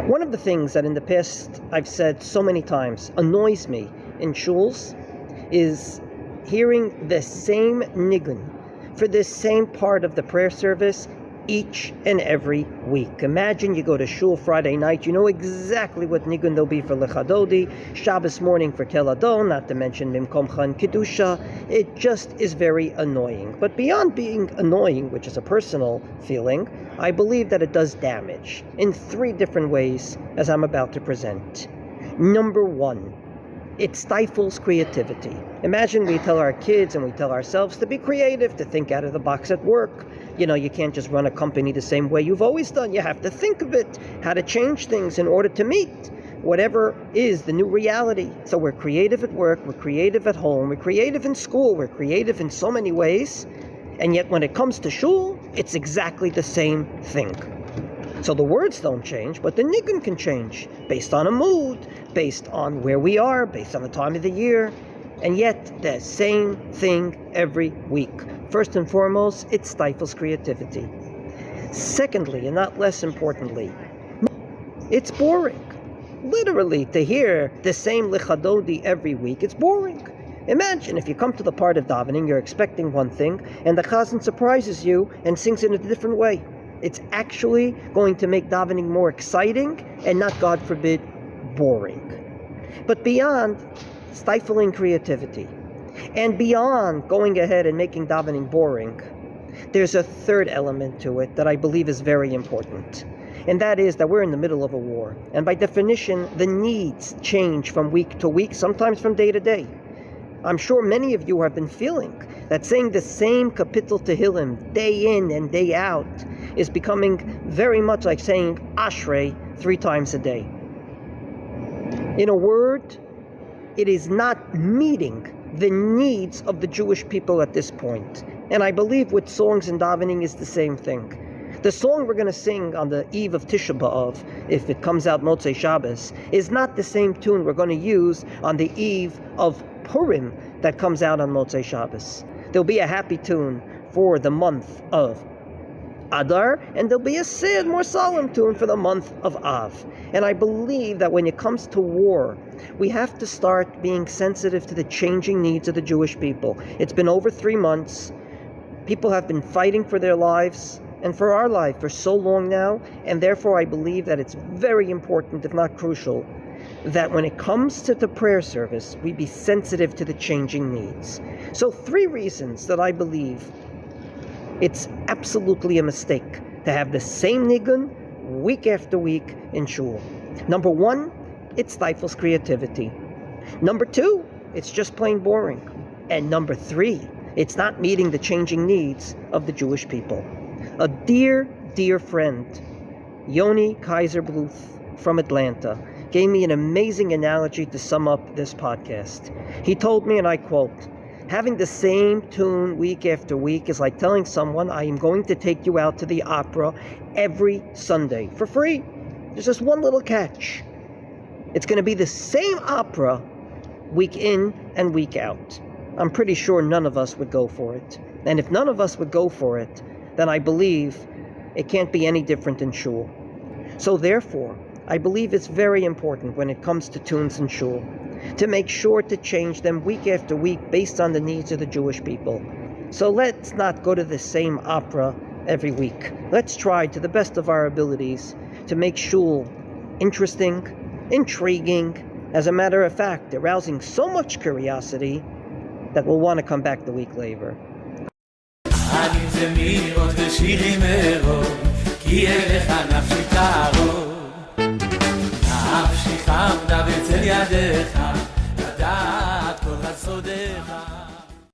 One of the things that in the past I've said so many times annoys me in shuls is hearing the same nigun for the same part of the prayer service each and every week. Imagine you go to shul Friday night, you know exactly what nigun there'll be for Lechadodi, Shabbos morning for Teladon, not to mention Mimkomcha and Kedusha. It just is very annoying. But beyond being annoying, which is a personal feeling, I believe that it does damage in 3 different ways, as I'm about to present. Number 1, it stifles creativity. Imagine we tell our kids and we tell ourselves to be creative, to think out of the box at work. You can't just run a company the same way you've always done. You have to think of it, how to change things in order to meet whatever is the new reality. So we're creative at work, we're creative at home, we're creative in school, we're creative in so many ways. And yet when it comes to shul, it's exactly the same thing. So the words don't change, but the nigun can change based on a mood, based on where we are, based on the time of the year, and yet the same thing every week. First and foremost, it stifles creativity. Secondly, and not less importantly, it's boring. Literally, to hear the same Lechadodi every week, it's boring. Imagine if you come to the part of davening, you're expecting one thing, and the chazan surprises you and sings in a different way. It's actually going to make davening more exciting and not, God forbid, boring. But beyond stifling creativity and beyond going ahead and making davening boring, there's a third element to it that I believe is very important. And that is that we're in the middle of a war. And by definition, the needs change from week to week, sometimes from day to day. I'm sure many of you have been feeling that saying the same kapitel Tehillim day in and day out is becoming very much like saying Ashrei 3 times a day. In a word, it is not meeting the needs of the Jewish people at this point. And I believe with songs and davening is the same thing. The song we're going to sing on the eve of Tisha B'Av, if it comes out Motzei Shabbos, is not the same tune we're going to use on the eve of Purim that comes out on Motzei Shabbos. There'll be a happy tune for the month of Adar, and there'll be a sad, more solemn tune for the month of Av. And I believe that when it comes to war, we have to start being sensitive to the changing needs of the Jewish people. It's been over 3 months. People have been fighting for their lives and for our life for so long now, and therefore I believe that it's very important, if not crucial, that when it comes to the prayer service, we be sensitive to the changing needs. So 3 reasons that I believe it's absolutely a mistake to have the same nigun week after week in shul. Number 1, it stifles creativity. Number 2, it's just plain boring. And number 3, it's not meeting the changing needs of the Jewish people. A dear, dear friend, Yoni Kaiser Bluth from Atlanta, gave me an amazing analogy to sum up this podcast. He told me, and I quote, "Having the same tune week after week is like telling someone, I am going to take you out to the opera every Sunday for free. There's just one little catch. It's going to be the same opera week in and week out." I'm pretty sure none of us would go for it. And if none of us would go for it, then I believe it can't be any different in shul. So therefore, I believe it's very important when it comes to tunes in shul to make sure to change them week after week based on the needs of the Jewish people. So let's not go to the same opera every week. Let's try to the best of our abilities to make shul interesting, intriguing, as a matter of fact, arousing so much curiosity that we'll want to come back the week later. אני זה מירות ושירים מרוב כי אליך נפשי תערוב